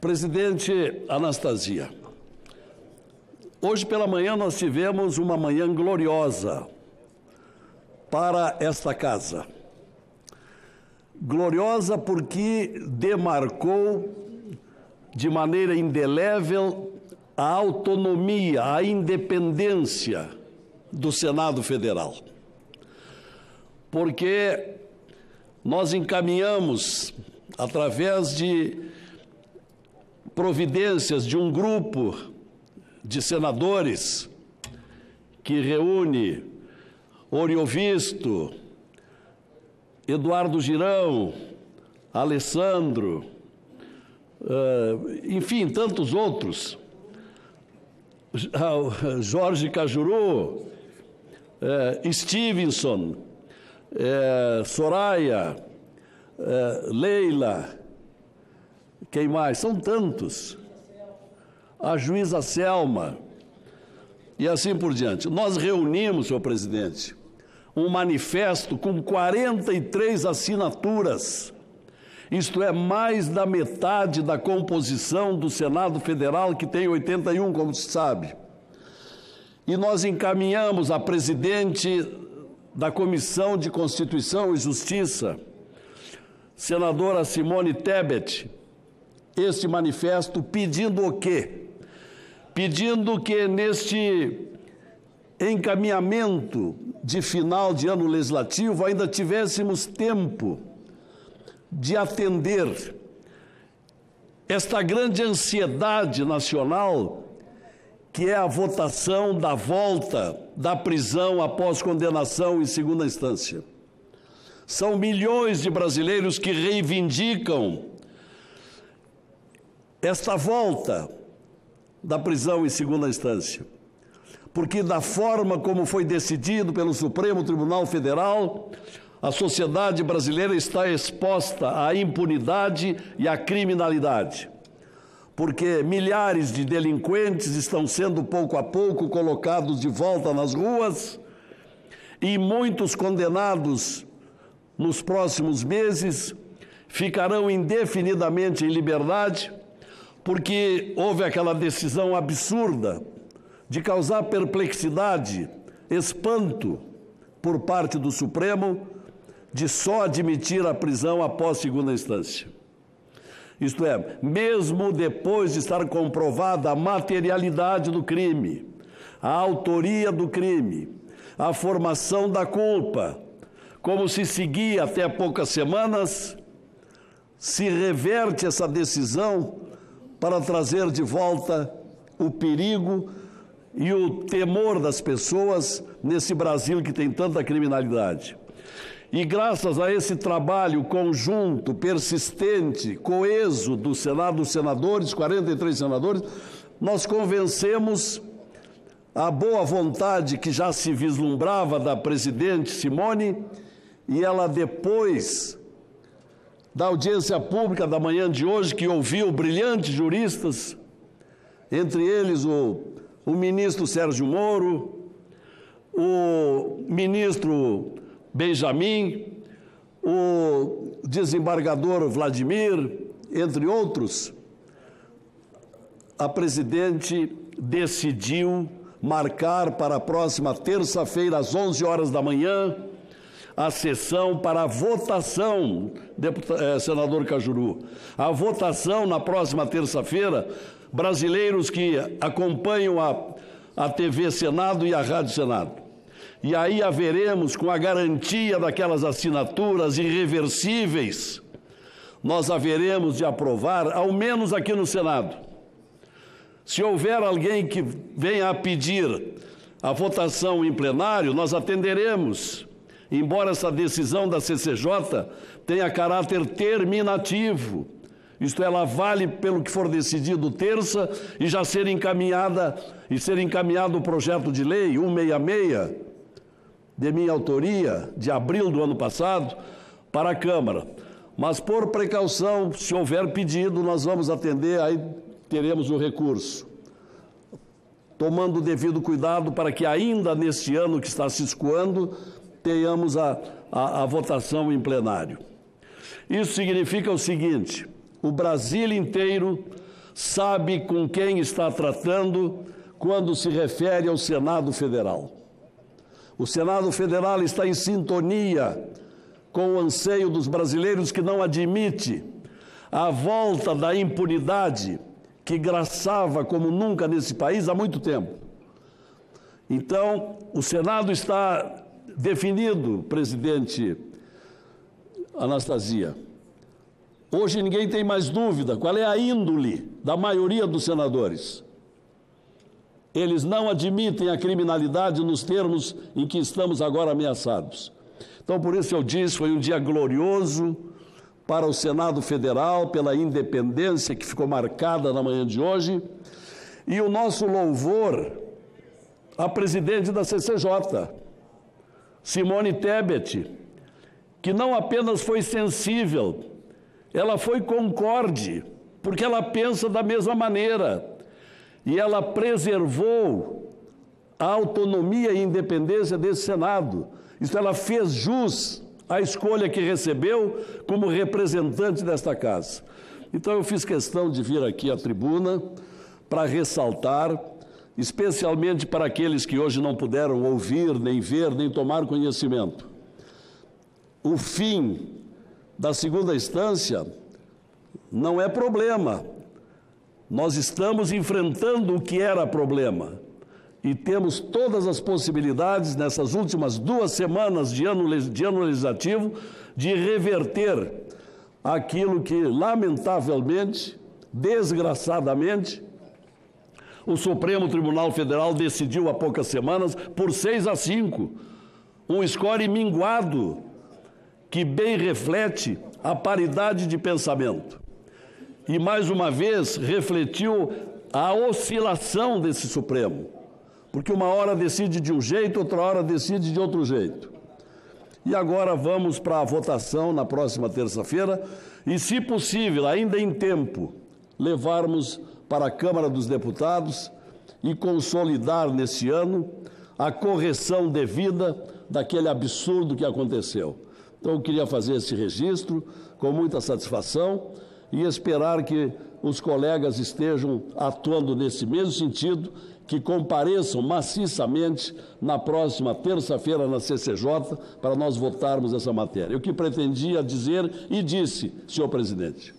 Presidente Anastasia, hoje pela manhã nós tivemos uma manhã gloriosa para esta casa. Gloriosa porque demarcou de maneira indelével a autonomia, a independência do Senado Federal. Porque nós encaminhamos, através de providências de um grupo de senadores que reúne Oriovisto, Eduardo Girão, Alessandro, enfim, tantos outros, Jorge Cajuru, Stevenson, Soraya, Leila, quem mais? São tantos. A juíza Selma, e assim por diante. Nós reunimos, senhor presidente, um manifesto com 43 assinaturas, isto é, mais da metade da composição do Senado Federal, que tem 81, como se sabe. E nós encaminhamos à presidente da Comissão de Constituição e Justiça, senadora Simone Tebet, este manifesto pedindo o quê? Pedindo que neste encaminhamento de final de ano legislativo ainda tivéssemos tempo de atender esta grande ansiedade nacional, que é a votação da volta da prisão após condenação em segunda instância. São milhões de brasileiros que reivindicam esta volta da prisão em segunda instância, porque da forma como foi decidido pelo Supremo Tribunal Federal, a sociedade brasileira está exposta à impunidade e à criminalidade, porque milhares de delinquentes estão sendo pouco a pouco colocados de volta nas ruas e muitos condenados nos próximos meses ficarão indefinidamente em liberdade, porque houve aquela decisão absurda de causar perplexidade, espanto por parte do Supremo, de só admitir a prisão após segunda instância. Isto é, mesmo depois de estar comprovada a materialidade do crime, a autoria do crime, a formação da culpa, como se seguia até poucas semanas, se reverte essa decisão para trazer de volta o perigo e o temor das pessoas nesse Brasil que tem tanta criminalidade. E graças a esse trabalho conjunto, persistente, coeso do Senado, dos senadores, 43 senadores, nós convencemos a boa vontade que já se vislumbrava da presidente Simone, e ela, depois da audiência pública da manhã de hoje, que ouviu brilhantes juristas, entre eles o ministro Sérgio Moro, o ministro Benjamin, o desembargador Vladimir, entre outros, a presidente decidiu marcar para a próxima terça-feira, às 11 horas da manhã, a sessão para a votação, senador Cajuru, a votação na próxima terça-feira, brasileiros que acompanham a TV Senado e a Rádio Senado. E aí haveremos, com a garantia daquelas assinaturas irreversíveis, nós haveremos de aprovar, ao menos aqui no Senado. Se houver alguém que venha a pedir a votação em plenário, nós atenderemos, embora essa decisão da CCJ tenha caráter terminativo, isto é, ela vale pelo que for decidido terça e já ser encaminhado o projeto de lei 166, de minha autoria, de abril do ano passado, para a Câmara. Mas, por precaução, se houver pedido, nós vamos atender, aí teremos o recurso, tomando o devido cuidado para que ainda neste ano que está se escoando, tenhamos a votação em plenário. Isso significa o seguinte: o Brasil inteiro sabe com quem está tratando quando se refere ao Senado Federal. O Senado Federal está em sintonia com o anseio dos brasileiros, que não admite a volta da impunidade que graçava como nunca nesse país há muito tempo. Então, o Senado está definido, presidente Anastasia. Hoje ninguém tem mais dúvida qual é a índole da maioria dos senadores. Eles não admitem a criminalidade nos termos em que estamos agora ameaçados. Então, por isso eu disse, foi um dia glorioso para o Senado Federal, pela independência que ficou marcada na manhã de hoje, e o nosso louvor à presidente da CCJ, Simone Tebet, que não apenas foi sensível, ela foi concorde, porque ela pensa da mesma maneira, e ela preservou a autonomia e independência desse Senado. Isso, ela fez jus à escolha que recebeu como representante desta casa. Então, eu fiz questão de vir aqui à tribuna para ressaltar, especialmente para aqueles que hoje não puderam ouvir, nem ver, nem tomar conhecimento, o fim da segunda instância não é problema. Nós estamos enfrentando o que era problema e temos todas as possibilidades, nessas últimas 2 semanas de ano legislativo, de reverter aquilo que, lamentavelmente, desgraçadamente, o Supremo Tribunal Federal decidiu há poucas semanas por 6-5, um score minguado que bem reflete a paridade de pensamento. E, mais uma vez, refletiu a oscilação desse Supremo, porque uma hora decide de um jeito, outra hora decide de outro jeito. E agora vamos para a votação na próxima terça-feira e, se possível, ainda em tempo, levarmos para a Câmara dos Deputados e consolidar nesse ano a correção devida daquele absurdo que aconteceu. Então, eu queria fazer esse registro com muita satisfação e esperar que os colegas estejam atuando nesse mesmo sentido, que compareçam maciçamente na próxima terça-feira na CCJ para nós votarmos essa matéria. O que pretendia dizer e disse, senhor presidente.